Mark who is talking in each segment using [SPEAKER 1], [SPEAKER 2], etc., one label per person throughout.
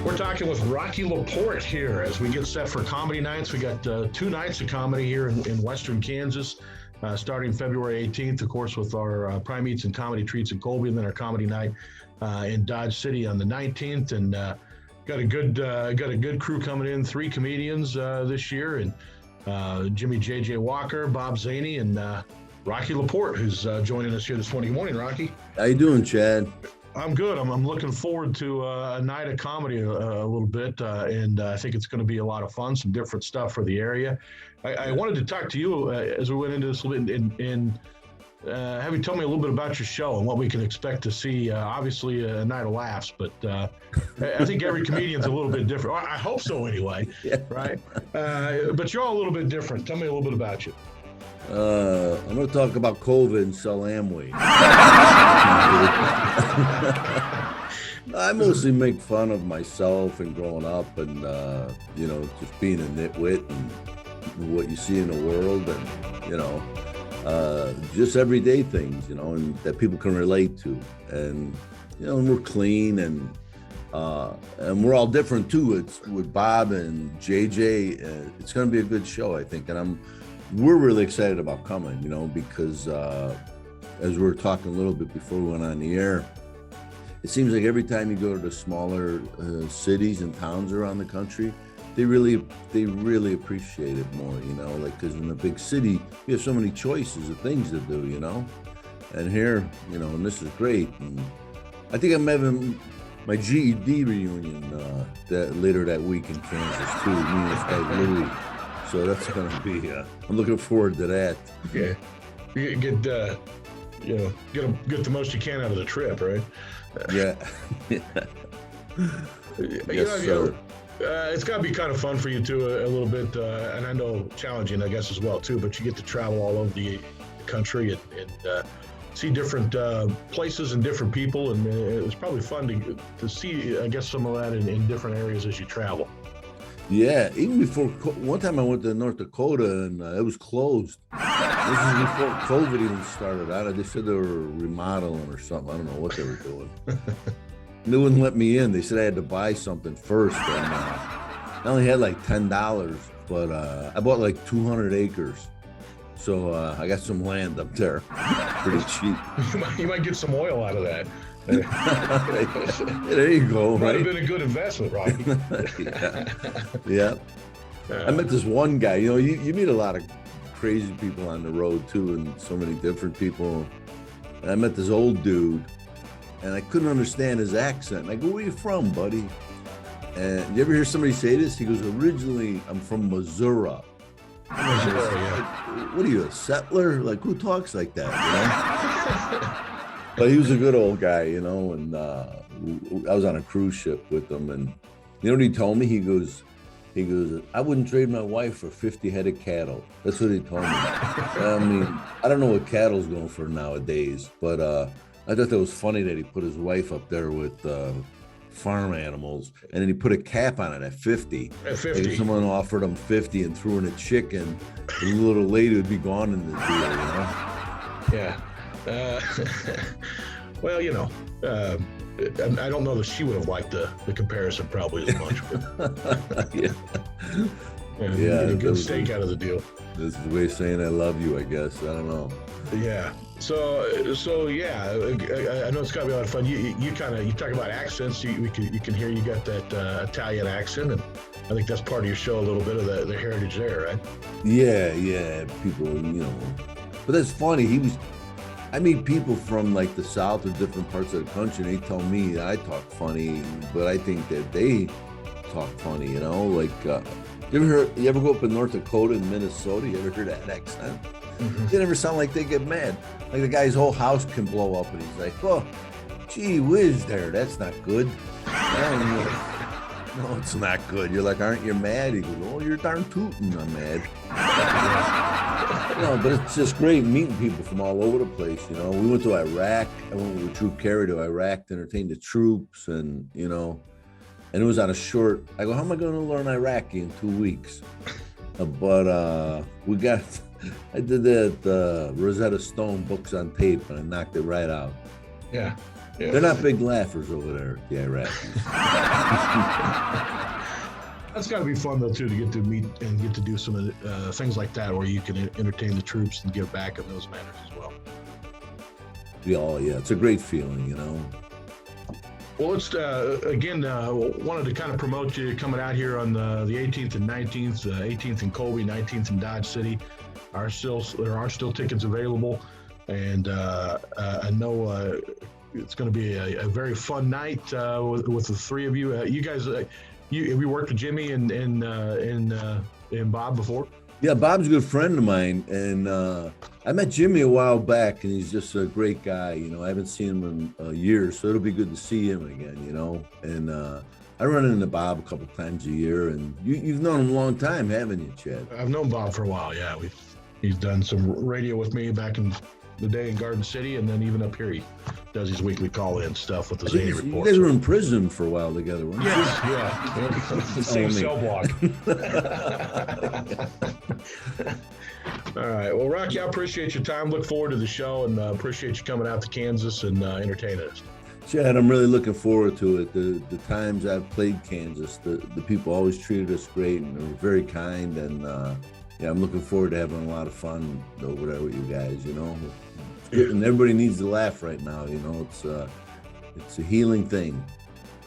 [SPEAKER 1] We're talking with Rocky LaPorte here as we get set for comedy nights. We got 2 nights of comedy here in Western Kansas, starting February 18th, of course, with our Prime Eats and Comedy Treats in Colby, and then our comedy night in Dodge City on the 19th. And got a good crew coming in, 3 comedians this year, and Jimmy J.J. Walker, Bob Zaney, and Rocky LaPorte, who's joining us here this morning. Rocky.
[SPEAKER 2] How you doing, Chad?
[SPEAKER 1] I'm good. I'm looking forward to a night of comedy a little bit, and I think it's going to be a lot of fun, some different stuff for the area. I wanted to talk to you as we went into this a little bit and have you tell me a little bit about your show and what we can expect to see. Obviously, a night of laughs, but I think every comedian's a little bit different. I hope so anyway, yeah. Right? But you're all a little bit different. Tell me a little bit about you.
[SPEAKER 2] I'm going to talk about COVID and sell Amway. I mostly make fun of myself and growing up and, just being a nitwit and what you see in the world and, just everyday things, and that people can relate to. And, and we're clean and we're all different too. It's with Bob and JJ. It's going to be a good show, I think. And we're really excited about coming, because as we were talking a little bit before we went on the air, it seems like every time you go to the smaller cities and towns around the country, they really appreciate it more, because in the big city, you have so many choices of things to do, and here, and this is great. And I think I'm having my GED reunion later that week in Kansas too, me and this guy Louie. So that's going to be, I'm looking forward to that.
[SPEAKER 1] Yeah. You get the most you can out of the trip, right?
[SPEAKER 2] Yeah. Yes, sir.
[SPEAKER 1] It's got to be kind of fun for you too, a little bit. And I know challenging, I guess, as well too, but you get to travel all over the country and see different places and different people. And it was probably fun to see, I guess, some of that in different areas as you travel.
[SPEAKER 2] Yeah, even before, one time I went to North Dakota and it was closed. This is before COVID even started out. They said they were remodeling or something. I don't know what they were doing. They wouldn't let me in. They said I had to buy something first. And I only had like $10, but I bought like 200 acres. So I got some land up there, pretty cheap.
[SPEAKER 1] You might get some oil out of that.
[SPEAKER 2] There you go.
[SPEAKER 1] Might have been a good investment, Rocky.
[SPEAKER 2] Yeah. I met this one guy. You meet a lot of crazy people on the road too, and so many different people. And I met this old dude, and I couldn't understand his accent. And I go, "Where you from, buddy?" And you ever hear somebody say this? He goes, "Originally, I'm from Missouri."
[SPEAKER 1] Missouri, yeah.
[SPEAKER 2] What are you, a settler? Like, who talks like that? But he was a good old guy, and I was on a cruise ship with him, and you know what he told me? He goes, "I wouldn't trade my wife for 50 head of cattle." That's what he told me. I mean, I don't know what cattle's going for nowadays, but I thought that was funny that he put his wife up there with farm animals, and then he put a cap on it at 50.
[SPEAKER 1] At 50.
[SPEAKER 2] Like if someone offered him 50 and threw in a chicken, the little lady would be gone in the deal,
[SPEAKER 1] Yeah. Well, I don't know that she would have liked the comparison probably as much. But,
[SPEAKER 2] yeah,
[SPEAKER 1] a good steak out of the deal.
[SPEAKER 2] This is the way of saying I love you, I guess. I don't know.
[SPEAKER 1] Yeah. So yeah, I know it's gotta be a lot of fun. You talk about accents. You can hear you got that Italian accent, and I think that's part of your show, a little bit of the heritage there, right?
[SPEAKER 2] Yeah. People, but that's funny. I meet people from like the South or different parts of the country, and they tell me I talk funny, but I think that they talk funny, like, you ever go up in North Dakota and Minnesota, you ever hear that accent? Mm-hmm. They never sound like they get mad. Like the guy's whole house can blow up and he's like, "Oh, gee whiz there, that's not good." No, it's not good. You're like, "Aren't you mad?" He goes, "Oh, you're darn tootin', I'm mad." But it's just great meeting people from all over the place. We went to Iraq. I went with a troop carrier to Iraq to entertain the troops, and it was on a short. I go, "How am I going to learn Iraqi in 2 weeks?" But I did that Rosetta Stone books on tape, and I knocked it right out.
[SPEAKER 1] Yeah. Yeah.
[SPEAKER 2] They're not big laughers over there at the Iraqis.
[SPEAKER 1] That's got to be fun though too, to get to meet and get to do some of the, things like that, where you can entertain the troops and give back in those manners as well.
[SPEAKER 2] Yeah, it's a great feeling, you know.
[SPEAKER 1] Well, let's again wanted to kind of promote you coming out here on the 18th and 19th, 18th in Colby, 19th in Dodge City. There are still tickets available, and I know it's going to be a very fun night with the three of you. You guys, have you worked with Jimmy and Bob before?
[SPEAKER 2] Yeah, Bob's a good friend of mine, and I met Jimmy a while back, and he's just a great guy. You know, I haven't seen him in years, so it'll be good to see him again. You know, and I run into Bob a couple times a year, and you've known him a long time, haven't you, Chad?
[SPEAKER 1] I've known Bob for a while. Yeah, he's done some radio with me back in the day in Garden City, and then even up here he does his weekly call-in stuff with the Zaney report.
[SPEAKER 2] You guys were in prison for a while together, weren't you?
[SPEAKER 1] Yeah. Same cell block. All right. Well, Rocky, I appreciate your time. Look forward to the show, and appreciate you coming out to Kansas and entertaining us.
[SPEAKER 2] Chad, I'm really looking forward to it. The times I've played Kansas, the people always treated us great, and they were very kind, and yeah, I'm looking forward to having a lot of fun over there with you guys, you know. It's good, and everybody needs to laugh right now, you know. It's a healing thing.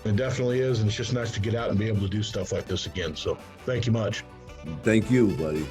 [SPEAKER 1] It definitely is, and it's just nice to get out and be able to do stuff like this again. So thank you much.
[SPEAKER 2] Thank you, buddy.